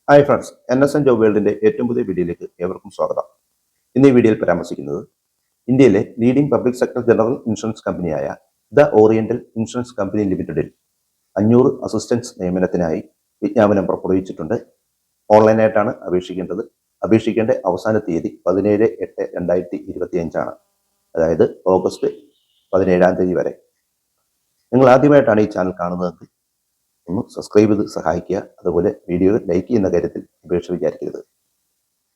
Hi friends, NSN job വേൾഡിന്റെ ഏറ്റവും പുതിയ വീഡിയോയിലേക്ക് ഏവർക്കും സ്വാഗതം. ഇന്ന് ഈ വീഡിയോയിൽ പരാമർശിക്കുന്നത് ഇന്ത്യയിലെ leading public sector general insurance കമ്പനിയായ ദ ഓറിയന്റൽ ഇൻഷുറൻസ് കമ്പനി ലിമിറ്റഡിൽ 500 അസിസ്റ്റൻസ് നിയമനത്തിനായി വിജ്ഞാപനം പുറപ്പെടുവിച്ചിട്ടുണ്ട്. ഓൺലൈനായിട്ടാണ് അപേക്ഷിക്കേണ്ടത്. അപേക്ഷിക്കേണ്ട അവസാന തീയതി 17/8/2025 ആണ്. അതായത് ഓഗസ്റ്റ് 17-ാം തീയതി വരെ. നിങ്ങൾ ആദ്യമായിട്ടാണ് ഈ ചാനൽ കാണുന്നതെങ്കിൽ ഒന്ന് സബ്സ്ക്രൈബ് ചെയ്ത് സഹായിക്കുക. അതുപോലെ വീഡിയോ ലൈക്ക് ചെയ്യുന്ന കാര്യത്തിൽ ഉപേക്ഷ വിചാരിക്കരുത്.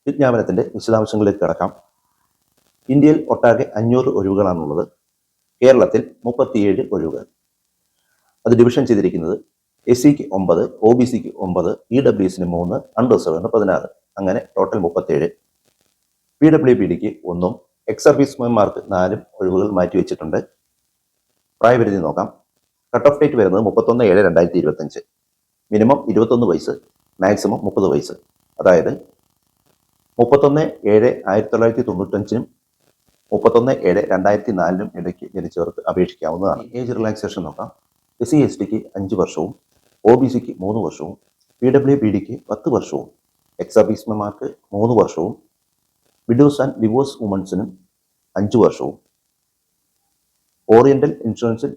വിജ്ഞാപനത്തിന്റെ വിശദാംശങ്ങളിലേക്ക് കടക്കാം. ഇന്ത്യയിൽ ഒട്ടാകെ 500 ഒഴിവുകളാണുള്ളത്. കേരളത്തിൽ 37 ഒഴിവുകൾ. അത് ഡിവിഷൻ ചെയ്തിരിക്കുന്നത് SCക്ക് 9, OBCക്ക് 9, EWSന് 3, അൺറിസർവ്ഡിന് 16. അങ്ങനെ ടോട്ടൽ 37. PWBDക്ക് 1, എക്സ് സർവീസ്മാൻമാർക്ക് 4 ഒഴിവുകൾ മാറ്റിവെച്ചിട്ടുണ്ട്. പ്രായപരിധി നോക്കാം. കട്ട് ഓഫ് ഡേറ്റ് വരുന്നത് 31/7/2025. മിനിമം 21 വയസ്സ്, മാക്സിമം 30 വയസ്സ്. അതായത് 31/7/1995 31/7/2004 ഇടയ്ക്ക് ജനിച്ചവർക്ക് അപേക്ഷിക്കാവുന്നതാണ്. ഏജ് റിലാക്സേഷൻ നോക്കാം. SC/STക്ക് 5 വർഷവും, OBCക്ക് 3 വർഷവും, PWBDക്ക് 10 വർഷവും, എക്സ് സർവീസ്മാൻമാർക്ക് 3 വർഷവും, വിഡോസ് ആൻഡ് ഡിവോഴ്സ് വുമൻസിനും 5 വർഷവും, ഓറിയന്റൽ ഇൻഷുറൻസിൽ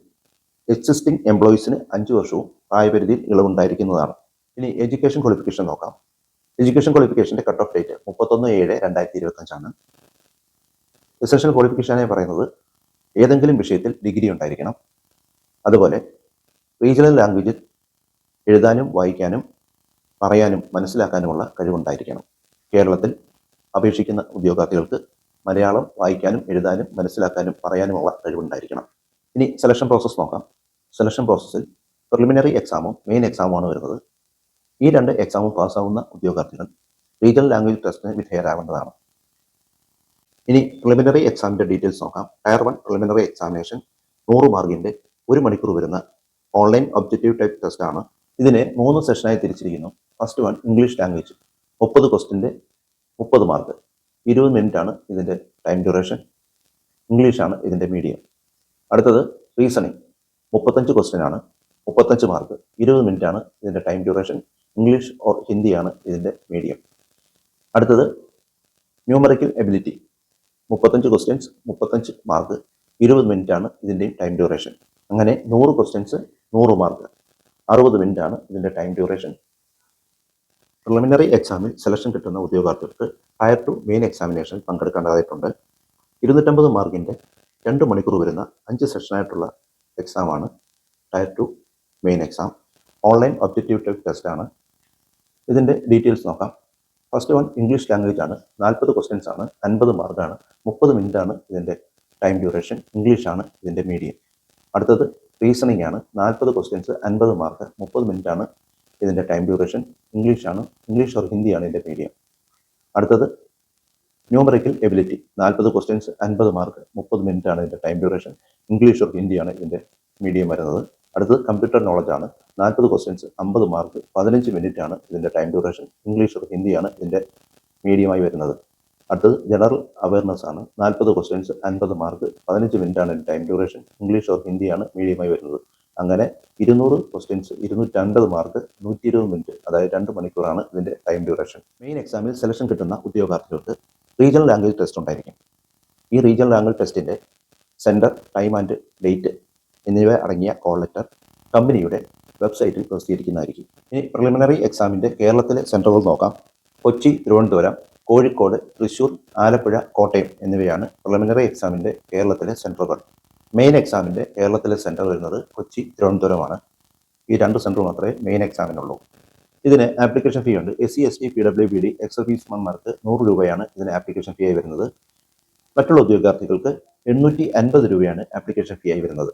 എക്സിസ്റ്റിംഗ് എംപ്ലോയീസിന് 5 വർഷവും പ്രായപരിധിയിൽ ഇളവുണ്ടായിരിക്കുന്നതാണ്. ഇനി എഡ്യൂക്കേഷൻ ക്വാളിഫിക്കേഷൻ നോക്കാം. എഡ്യൂക്കേഷൻ ക്വാളിഫിക്കേഷന്റെ കട്ട് ഓഫ് ഡേറ്റ് 31/7/2025 ആണ്. എസൻഷ്യൽ ക്വാളിഫിക്കേഷനായി പറയുന്നത് ഏതെങ്കിലും വിഷയത്തിൽ ഡിഗ്രി ഉണ്ടായിരിക്കണം. അതുപോലെ റീജിയണൽ ലാംഗ്വേജിൽ എഴുതാനും വായിക്കാനും പറയാനും മനസ്സിലാക്കാനുമുള്ള കഴിവുണ്ടായിരിക്കണം. കേരളത്തിൽ അപേക്ഷിക്കുന്ന ഉദ്യോഗാർത്ഥികൾക്ക് മലയാളം വായിക്കാനും എഴുതാനും മനസ്സിലാക്കാനും പറയാനുമുള്ള കഴിവുണ്ടായിരിക്കണം. ഇനി സെലക്ഷൻ പ്രോസസ്സ് നോക്കാം. സെലക്ഷൻ പ്രോസസ്സിൽ പ്രിലിമിനറി എക്സാമും മെയിൻ എക്സാമുമാണ് വരുന്നത്. ഈ 2 എക്സാമും പാസ്സാവുന്ന ഉദ്യോഗാർത്ഥികൾ റീജിയണൽ ലാംഗ്വേജ് ടെസ്റ്റിന് വിധേയരാകേണ്ടതാണ്. ഇനി പ്രിലിമിനറി എക്സാമിന്റെ ഡീറ്റെയിൽസ് നോക്കാം. ടയർ 1 പ്രിലിമിനറി എക്സാമിനേഷൻ 100 മാർക്കിന്റെ 1 മണിക്കൂർ വരുന്ന ഓൺലൈൻ ഒബ്ജക്റ്റീവ് ടൈപ്പ് ടെസ്റ്റ് ആണ്. ഇതിനെ 3 സെഷനായി തിരിച്ചിരിക്കുന്നു. First one English language, 30 ക്വസ്റ്റിന്റെ 30 mark, 20 minute ആണ് ഇതിന്റെ ടൈം ഡ്യൂറേഷൻ. ഇംഗ്ലീഷാണ് ഇതിന്റെ മീഡിയം. അടുത്തത് റീസണിങ്, 35 ക്വസ്റ്റ്യൻ ആണ്, 35 മാർക്ക്, 20 മിനിറ്റ് ആണ് ഇതിന്റെ ടൈം ഡ്യൂറേഷൻ. ഇംഗ്ലീഷ് ഓർ ഹിന്ദിയാണ് ഇതിന്റെ മീഡിയം. അടുത്തത് numerical ability, 35 questions, 35 mark, 20 minute ആണ് ഇതിന്റെയും ടൈം ഡ്യൂറേഷൻ. അങ്ങനെ 100 ക്വസ്റ്റ്യൻസ്, 100 മാർക്ക്, 60 മിനിറ്റ് ആണ് ഇതിന്റെ ടൈം ഡ്യൂറേഷൻ. പ്രിലിമിനറി എക്സാമിൽ സെലക്ഷൻ കിട്ടുന്ന ഉദ്യോഗാർത്ഥികൾക്ക് ടയർ 2 മെയിൻ എക്സാമിനേഷൻ പങ്കെടുക്കേണ്ടതായിട്ടുണ്ട്. 250 മാർക്കിന്റെ 2 മണിക്കൂർ വരുന്ന 5 സെഷനായിട്ടുള്ള എക്സാമാണ് tier 2 main exam. Online objective type test ആണ്. ഇതിന്റെ ഡീറ്റെയിൽസ് നോക്കാം. ഫസ്റ്റ് വൺ ഇംഗ്ലീഷ് ലാംഗ്വേജ് ആണ്, 40 ക്വസ്റ്റ്യൻസ് ആണ്, 50 മാർക്കാണ്, 30 മിനിറ്റ് ആണ് ഇതിന്റെ ടൈം ഡ്യൂറേഷൻ. ഇംഗ്ലീഷാണ് ഇതിന്റെ മീഡിയം. അടുത്തത് റീസണിങ് ആണ്, 40 ക്വസ്റ്റ്യൻസ്, 50 മാർക്ക്, 30 മിനിറ്റ് ആണ് ഇതിന്റെ ടൈം ഡ്യൂറേഷൻ. ഇംഗ്ലീഷ് ഓർ ഹിന്ദിയാണ് ഇതിന്റെ മീഡിയം. അടുത്തത് numerical ability, 40 questions, 50 mark, 30 minute ആണ് ഇതിന്റെ ടൈം ഡ്യൂറേഷൻ. ഇംഗ്ലീഷ് ഓർ ഹിന്ദിയാണ് ഇതിന്റെ മീഡിയം വരുന്നത്. അടുത്തത് കമ്പ്യൂട്ടർ നോളജ് ആണ്, 40 ക്വസ്റ്റ്യൻസ്, 50 മാർക്ക്, 15 മിനിറ്റ് ആണ് ഇതിന്റെ ടൈം ഡ്യൂറേഷൻ. ഇംഗ്ലീഷ് ഓർ ഹിന്ദിയാണ് ഇതിന്റെ മീഡിയമായി വരുന്നത്. അടുത്തത് ജനറൽ അവയർനെസ് ആണ്, 40 ക്വസ്റ്റ്യൻസ്, 50 മാർക്ക്, 15 മിനിറ്റ് ആണ് ഇതിന്റെ ടൈം ഡ്യൂറേഷൻ. ഇംഗ്ലീഷ് ഓർ ഹിന്ദിയാണ് മീഡിയമായി വരുന്നത്. അങ്ങനെ 200 ക്വസ്റ്റ്യൻസ്, 250 മാർക്ക്, 120 മിനിറ്റ്, അതായത് 2 മണിക്കൂറാണ് ഇതിന്റെ ടൈം ഡ്യൂറേഷൻ. മെയിൻ എക്സാമിൽ സെലക്ഷൻ കിട്ടുന്ന ഉദ്യോഗാർത്ഥികൾക്ക് റീജിയണൽ ലാംഗ്വേജ് ടെസ്റ്റ് ഉണ്ടായിരിക്കും. ഈ റീജിയണൽ ലാംഗ്വേജ് ടെസ്റ്റിന്റെ സെന്റർ, ടൈം ആൻഡ് ഡേറ്റ് എന്നിവ അടങ്ങിയ കോൾ ലെറ്റർ കമ്പനിയുടെ വെബ്സൈറ്റിൽ പ്രസിദ്ധീകരിക്കുന്നതായിരിക്കും. ഇനി പ്രിലിമിനറി എക്സാമിന്റെ കേരളത്തിലെ സെന്ററുകൾ നോക്കാം. കൊച്ചി, തിരുവനന്തപുരം, കോഴിക്കോട്, തൃശൂർ, ആലപ്പുഴ, കോട്ടയം എന്നിവയാണ് പ്രിലിമിനറി എക്സാമിന്റെ കേരളത്തിലെ സെന്ററുകൾ. മെയിൻ എക്സാമിന്റെ കേരളത്തിലെ സെന്റർ വരുന്നത് കൊച്ചി, തിരുവനന്തപുരമാണ്. ഈ 2 സെന്റർ മാത്രമേ മെയിൻ എക്സാമിനുള്ളൂ. ഇതിന് ആപ്ലിക്കേഷൻ ഫീ ഉണ്ട്. SC/ST, PWBD, എക്സ് സർവീസ്മാൻമാർക്ക് 100 രൂപയാണ് ഇതിന് ആപ്ലിക്കേഷൻ ഫീ ആയി വരുന്നത്. മറ്റുള്ള ഉദ്യോഗാർത്ഥികൾക്ക് 850 രൂപയാണ് ആപ്ലിക്കേഷൻ ഫീ ആയി വരുന്നത്.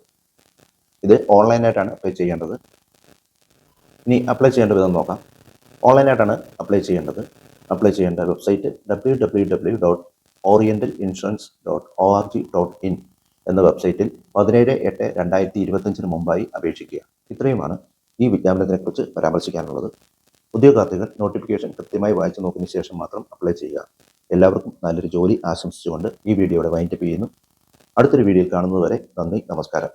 ഇത് ഓൺലൈനായിട്ടാണ് അപ്ലൈ ചെയ്യേണ്ടത്. ഇനി അപ്ലൈ ചെയ്യേണ്ട വിധം നോക്കാം. ഓൺലൈനായിട്ടാണ് അപ്ലൈ ചെയ്യേണ്ടത്. അപ്ലൈ ചെയ്യേണ്ട വെബ്സൈറ്റ് www.orientalinsurance.org.in എന്ന വെബ്സൈറ്റിൽ 17/8/2025 മുമ്പായി അപേക്ഷിക്കുക. ഇത്രയുമാണ് ഈ വിജ്ഞാപനത്തിനെക്കുറിച്ച് പരാമർശിക്കാനുള്ളത്. ഉദ്യോഗാർത്ഥികൾ നോട്ടിഫിക്കേഷൻ കൃത്യമായി വായിച്ചു നോക്കിയതിനു ശേഷം മാത്രം അപ്ലൈ ചെയ്യുക. എല്ലാവർക്കും നല്ലൊരു ജോലി ആശംസിച്ചുകൊണ്ട് ഈ വീഡിയോയുടെ വൈൻഡപ്പ് ചെയ്യുന്നു. അടുത്തൊരു വീഡിയോയിൽ കാണുന്നതുവരെ നന്ദി, നമസ്കാരം.